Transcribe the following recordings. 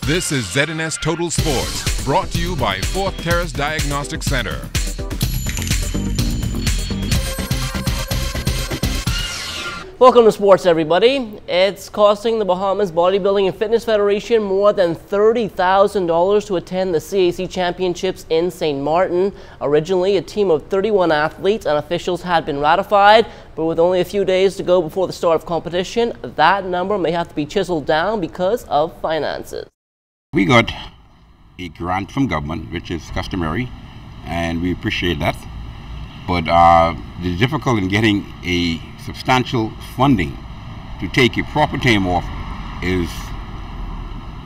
This is ZNS Total Sports, brought to you by Fourth Terrace Diagnostic Center. Welcome to sports, everybody. It's costing the Bahamas Bodybuilding and Fitness Federation more than $30,000 to attend the CAC Championships in St. Martin. Originally, a team of 31 athletes and officials had been ratified, but with only a few days to go before the start of competition, that number may have to be chiseled down because of finances. We got a grant from government, which is customary, and we appreciate that. But the difficulty in getting a substantial funding to take a proper time off is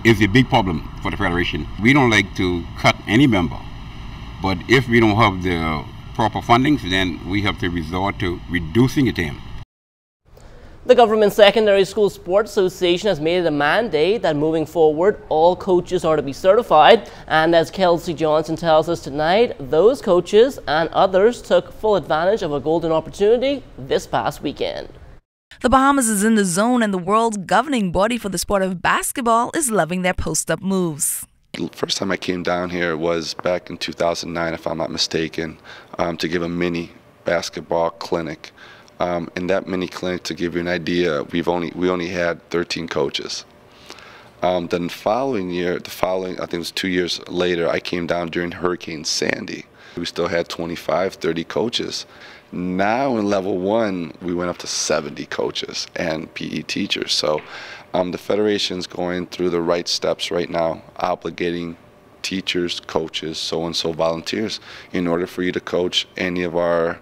a big problem for the Federation. We don't like to cut any member, but if we don't have the proper funding, then we have to resort to reducing the time. The Government Secondary School Sports Association has made it a mandate that moving forward, all coaches are to be certified. And as Kelsey Johnson tells us tonight, those coaches and others took full advantage of a golden opportunity this past weekend. The Bahamas is in the zone, and the world's governing body for the sport of basketball is loving their post-up moves. The first time I came down here was back in 2009, if I'm not mistaken, to give a mini basketball clinic. In that mini clinic, to give you an idea, we only had 13 coaches. Then the following year, I think it was 2 years later, I came down during Hurricane Sandy. We still had 25, 30 coaches. Now in level 1, we went up to 70 coaches and PE teachers. So the Federation's going through the right steps right now, obligating teachers, coaches, so-and-so volunteers. In order for you to coach any of our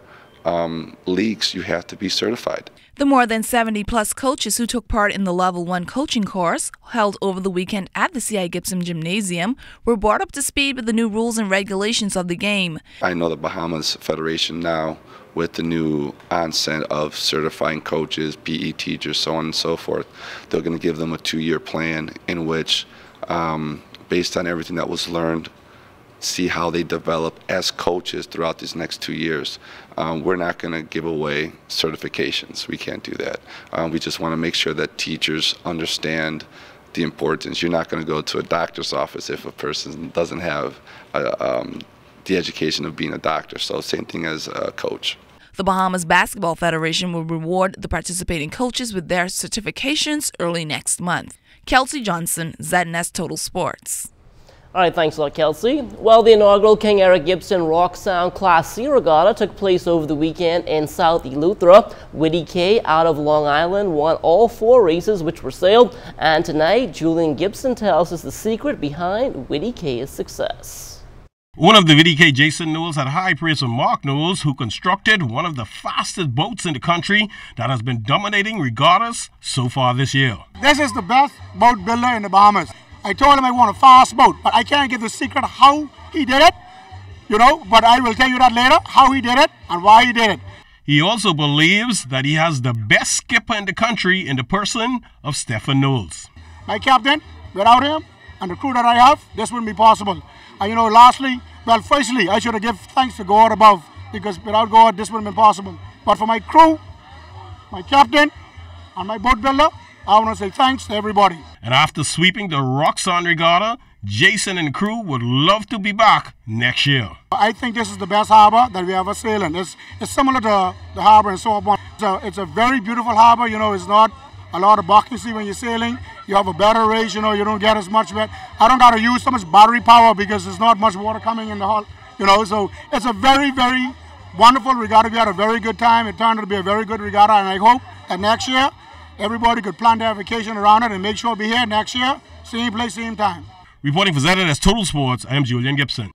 leagues, you have to be certified. The more than 70-plus coaches who took part in the Level 1 coaching course held over the weekend at the C.I. Gibson Gymnasium were brought up to speed with the new rules and regulations of the game. I know the Bahamas Federation now, with the new onset of certifying coaches, PE teachers, so on and so forth, they're going to give them a 2-year plan in which, based on everything that was learned, see how they develop as coaches throughout these next 2 years. We're not going to give away certifications. We can't do that. We just want to make sure that teachers understand the importance. You're not going to go to a doctor's office if a person doesn't have the education of being a doctor. So same thing as a coach. The Bahamas Basketball Federation will reward the participating coaches with their certifications early next month. Kelsey Johnson, ZNS Total Sports. All right, thanks a lot, Kelsey. Well, the inaugural King Eric Gibson Rock Sound Class C Regatta took place over the weekend in South Eleuthera. Whitty K out of Long Island won all 4 races which were sailed. And tonight, Julian Gibson tells us the secret behind Whitty K's success. One of the Whitty K, Jason Knowles, had high praise from Mark Knowles, who constructed one of the fastest boats in the country that has been dominating regattas so far this year. This is the best boat builder in the Bahamas. I told him I want a fast boat, but I can't give the secret how he did it, but I will tell you that later, how he did it and why he did it. He also believes that he has the best skipper in the country in the person of Stephen Knowles. My captain, without him and the crew that I have, this wouldn't be possible. And firstly, I should have given thanks to God above, because without God, this wouldn't be possible. But for my crew, my captain, and my boat builder, I want to say thanks to everybody. And after sweeping the Rock Sound Regatta, Jason and crew would love to be back next year. I think this is the best harbor that we ever sailed in. It's similar to the harbor in Sorbonne. It's a very beautiful harbor. It's not a lot of buoyancy when you're sailing. You have a better race. You don't get as much wet. I don't got to use so much battery power because there's not much water coming in the hull. So it's a very, very wonderful regatta. We had a very good time. It turned out to be a very good regatta, and I hope that next year everybody could plan their vacation around it and make sure we'll be here next year, same place, same time. Reporting for ZNS Total Sports, I am Julian Gibson.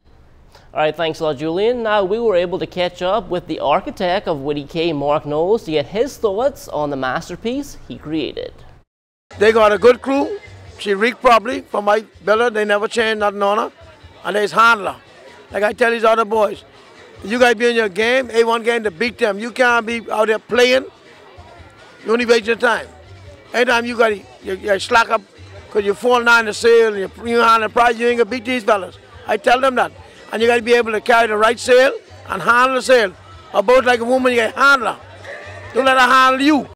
All right, thanks a lot, Julian. Now, we were able to catch up with the architect of Whitty K, Mark Knowles, to get his thoughts on the masterpiece he created. They got a good crew. She rigged properly for my builder. They never changed nothing on her. And there's handler. Like I tell these other boys, you guys be in your game, A1 game to beat them. You can't be out there playing. You only waste your time. Anytime you got you slack up because you're falling down the sail and you're handling the prize, you ain't gonna beat these fellas. I tell them that. And you got to be able to carry the right sail and handle the sail. A boat like a woman, you got to handle her. Don't let her handle you.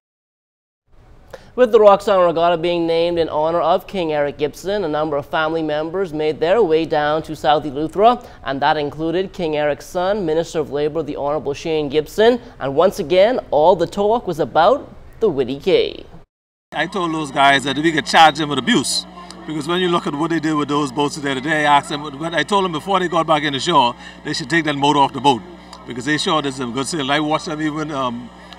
With the Roxanne Regatta being named in honor of King Eric Gibson, a number of family members made their way down to South Eleuthera, and that included King Eric's son, Minister of Labour, the Honourable Shane Gibson. And once again, all the talk was about the Whitty K. I told those guys that we could charge them with abuse, because when you look at what they did with those boats the other day, I asked them, when I told them before they got back in the shore, they should take that motor off the boat, because they sure did some good sailing. I watched them even,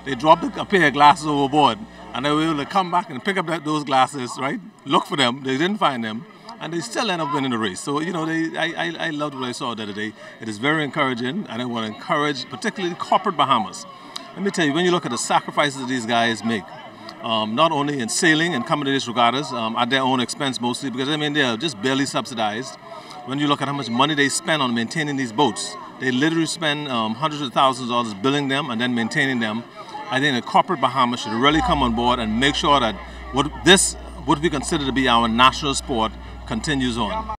they dropped a pair of glasses overboard, and they were able to come back and pick up those glasses, right? Look for them, they didn't find them, and they still end up winning the race. So, you know, I loved what I saw the other day. It is very encouraging, and I want to encourage particularly corporate Bahamas. Let me tell you, when you look at the sacrifices that these guys make, not only in sailing and coming to these regattas at their own expense mostly, because I mean they're just barely subsidized. When you look at how much money they spend on maintaining these boats, they literally spend hundreds of thousands of dollars building them and then maintaining them. I think the corporate Bahamas should really come on board and make sure that what we consider to be our national sport continues on.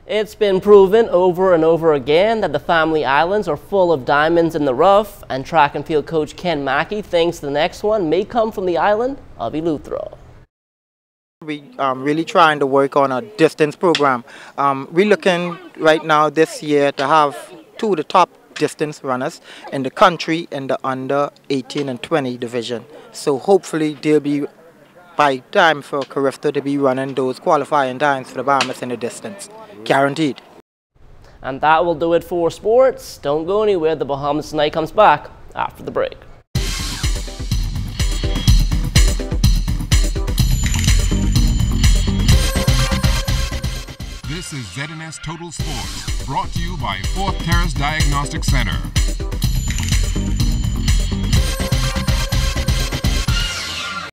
It's been proven over and over again that the Family Islands are full of diamonds in the rough, and track and field coach Ken Mackey thinks the next one may come from the island of Eleuthera. We really trying to work on a distance program. We're looking right now this year to have 2 of the top distance runners in the country in the under 18 and 20 division. So hopefully they'll be by time for Carifta to be running those qualifying times for the Bahamas in the distance. Guaranteed. And that will do it for sports. Don't go anywhere. The Bahamas Tonight comes back after the break. This is ZNS Total Sports, brought to you by Fourth Terrace Diagnostic Center.